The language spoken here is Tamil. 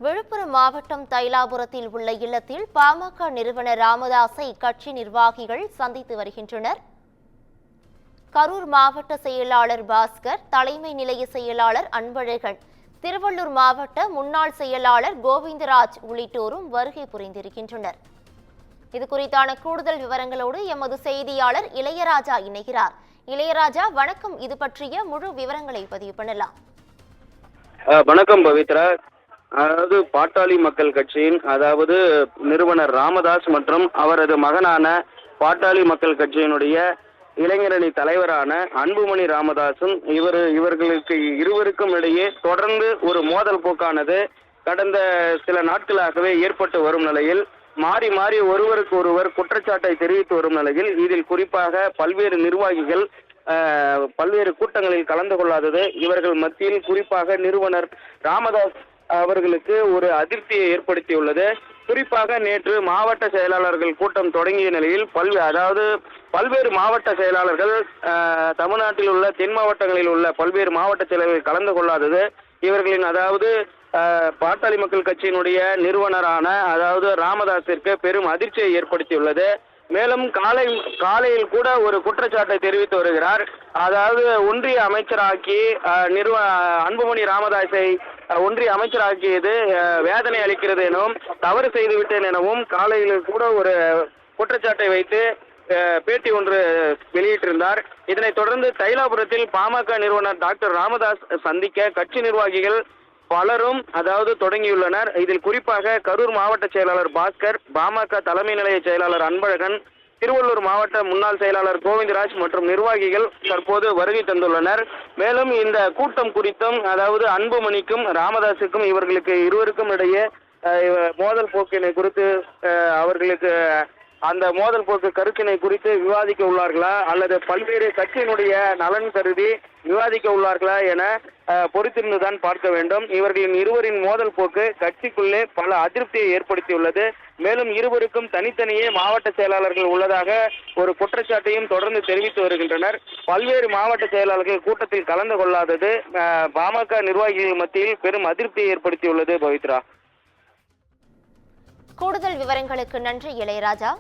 விழுப்புரம் மாவட்டம் தைலாபுரத்தில் உள்ள இல்லத்தில் பாமக நிறுவனர் ராமதாஸை கட்சி நிர்வாகிகள் சந்தித்து வருகின்றனர். கரூர் மாவட்ட செயலாளர் பாஸ்கர், தலைமை நிலைய செயலாளர் அன்பழகன், திருவள்ளூர் மாவட்ட முன்னாள் செயலாளர் கோவிந்தராஜ் உள்ளிட்டோரும் வருகை புரிந்திருக்கின்றனர். இதுகுறித்தான கூடுதல் விவரங்களோடு எமது செய்தியாளர் இளையராஜா இணைகிறார். இளையராஜா, வணக்கம். இது பற்றிய முழு விவரங்களை பதிவு பண்ணலாம். வணக்கம் பவித்ரா. அதாவது பாட்டாளி மக்கள் கட்சியின் நிறுவனர் ராமதாஸ் மற்றும் அவரது மகனான பாட்டாளி மக்கள் கட்சியினுடைய இளைஞரணி தலைவரான அன்புமணி ராமதாசும் இவர்களுக்கு இருவருக்கும் இடையே தொடர்ந்து ஒரு மோதல் போக்கானது கடந்த சில நாட்களாகவே ஏற்பட்டு வரும் நிலையில் மாறி மாறி ஒருவருக்கு ஒருவர் குற்றச்சாட்டை தெரிவித்து வரும் நிலையில் இதில் குறிப்பாக பல்வேறு நிர்வாகிகள் பல்வேறு கூட்டங்களில் கலந்து கொள்ளாதது இவர்கள் மத்தியில் குறிப்பாக நிறுவனர் ராமதாஸ் அவர்களுக்கு ஒரு அதிருப்தியை ஏற்படுத்தியுள்ளது. குறிப்பாக நேற்று மாவட்ட செயலாளர்கள் கூட்டம் தொடங்கிய நிலையில் பல்வேறு மாவட்ட செயலாளர்கள் தமிழ்நாட்டில் உள்ள தென் மாவட்டங்களில் உள்ள பல்வேறு மாவட்ட செயலாளர்கள் கலந்து கொள்ளாதது இவர்களின் பாட்டாளி மக்கள் கட்சியினுடைய நிறுவனரான ராமதாஸிற்கு பெரும் அதிர்ச்சியை ஏற்படுத்தியுள்ளது. மேலும் காலையில் கூட ஒரு குற்றச்சாட்டை தெரிவித்து வருகிறார். ஒன்றிய அமைச்சராக்கி அன்புமணி ராமதாஸை ஒன்றிய அமைச்சராக்கியது வேதனை அளிக்கிறது எனவும் தவறு செய்துவிட்டேன் எனவும் காலையில் கூட ஒரு குற்றச்சாட்டை வைத்து பேட்டி ஒன்று வெளியிட்டிருந்தார். இதனைத் தொடர்ந்து தைலாபுரத்தில் பாமக நிறுவனர் டாக்டர் ராமதாஸ் சந்திக்க கட்சி நிர்வாகிகள் பலரும் தொடங்கியுள்ளனர். இதில் குறிப்பாக கரூர் மாவட்ட செயலாளர் பாஸ்கர், பாமக தலைமை நிலைய செயலாளர் அன்பழகன், திருவள்ளூர் மாவட்ட முன்னாள் செயலாளர் கோவிந்தராஜ் மற்றும் நிர்வாகிகள் தற்போது வருகை தந்துள்ளனர். மேலும் இந்த கூட்டம் குறித்தும் அன்புமணிக்கும் ராமதாஸுக்கும் இவர்களுக்கு இருவருக்கும் இடையே மோதல் போக்கினை குறித்து அவர்களுக்கு அந்த மோதல் போக்கு கருத்தினை குறித்து விவாதிக்க உள்ளார்களா அல்லது பல்வேறு கட்சியினுடைய நலன் கருதி விவாதிக்க உள்ளார்களா என பொறுத்திருந்துதான் பார்க்க வேண்டும். இவர்களின் இருவரின் மோதல் போக்கு கட்சிக்குள்ளே பல அதிருப்தியை ஏற்படுத்தியுள்ளது. மேலும் இருவருக்கும் தனித்தனியே மாவட்ட செயலாளர்கள் உள்ளதாக ஒரு குற்றச்சாட்டையும் தொடர்ந்து தெரிவித்து வருகின்றனர். பல்வேறு மாவட்ட செயலாளர்கள் கூட்டத்தில் கலந்து கொள்ளாதது பாமக நிர்வாகிகள் மத்தியில் பெரும் அதிருப்தியை ஏற்படுத்தியுள்ளது. பவித்ரா, கூடுதல் விவரங்களுக்கு நன்றி இளையராஜா.